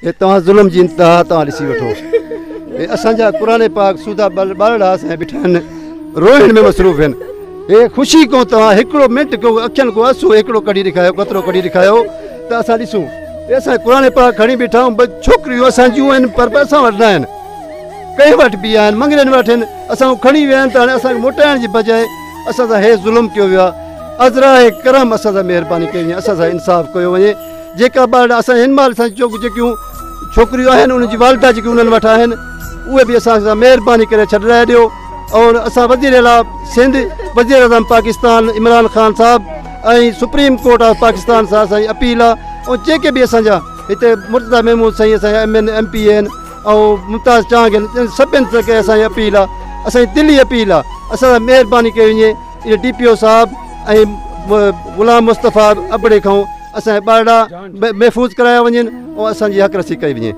ये तव्हां ज़ुल्म जी इंतहा तव्हां ॾिसी वठो। असांजा क़ुरान पाक सूदा ॿारड़ा असां बीठा आहिनि रोइण में मसरूफ़ आहिनि। हे ख़ुशी को तव्हां हिकिड़ो मिंट को अखियुनि को आंसू हिकिड़ो कढी ॾेखारियो कतिरो कढी ॾेखारियो त असां ॾिसूं। असां क़ुरान पाक खणी बीठा आहियूं छोकिरियूं असां जूं आहिनि पर असां वटि न आहिनि कंहिं वटि बि आहिनि मंगरनि वटि आहिनि असां खणी विया आहिनि त हाणे असांखे मोटाइण जी बजाए असां सां हे ज़ुल्म कयो वियो आहे। अज़रा करम असां सां महिरबानी कई वञे असां सां इंसाफ़ कयो वञे। जेका ॿार असां हिन महिल असां जेकियूं छोकिरियूं आहिनि उनजी वालिदा जेके उन्हनि वटि आहिनि उहे बि असां सां महिरबानी करे छॾाए ॾियो। और असां वज़ीर आला सिंध वज़ीर आज़म पाकिस्तान इमरान ख़ान साहब ऐं सुप्रीम कोर्ट ऑफ पाकिस्तान सां असांजी अपील आहे। ऐं जेके बि असांजा हिते मुर्तज़ा महमूद साईं असांजा MP आहिनि ऐं मुमताज़ चांग आहिनि सभिनि सां असांजी अपील आहे असांजी दिली अपील आहे असां सां महिरबानी कई वञे। इहे DPO साहब ऐं ग़ुलाम मुस्तफ़ा अबड़े खां असांजा ॿारड़ा महफ़ूज़ कराया वञनि ऐं असांजी हक़रसी कई वञे।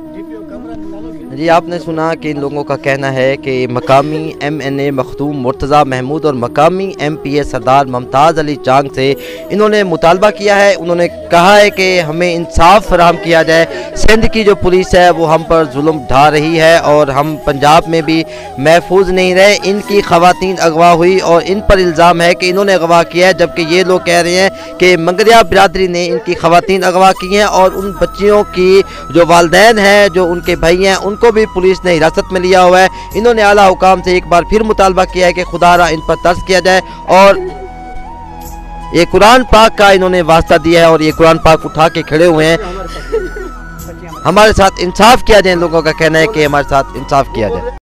जी आपने सुना कि इन लोगों का कहना है कि मकामी MNA मखदूम मुर्तज़ा महमूद और मकामी MPA सरदार मुमताज़ अली चांग से इन्होंने मुतालबा किया है। उन्होंने कहा है कि हमें इंसाफ फराहम किया जाए। सिंध की जो पुलिस है वो हम पर जुल्म ढा रही है और हम पंजाब में भी महफूज नहीं रहे। इनकी ख़वातीन अगवा हुई और इन पर इल्ज़ाम है कि इन्होंने अगवा किया है, जबकि ये लोग कह रहे हैं कि मंगरिया बिरादरी ने इनकी ख़वातीन अगवा की हैं और उन बच्चियों की जो वालिदैन हैं जो उनके भाई हैं उनको भी पुलिस ने हिरासत में लिया हुआ है। इन्होंने आला हुकाम से एक बार फिर मुतालबा किया है कि खुदारा इन पर तर्स किया जाए और ये कुरान पाक का इन्होंने वास्ता दिया है और ये कुरान पाक उठा के खड़े हुए हैं। हमारे साथ इंसाफ किया जाए। इन लोगों का कहना है कि हमारे साथ इंसाफ किया जाए।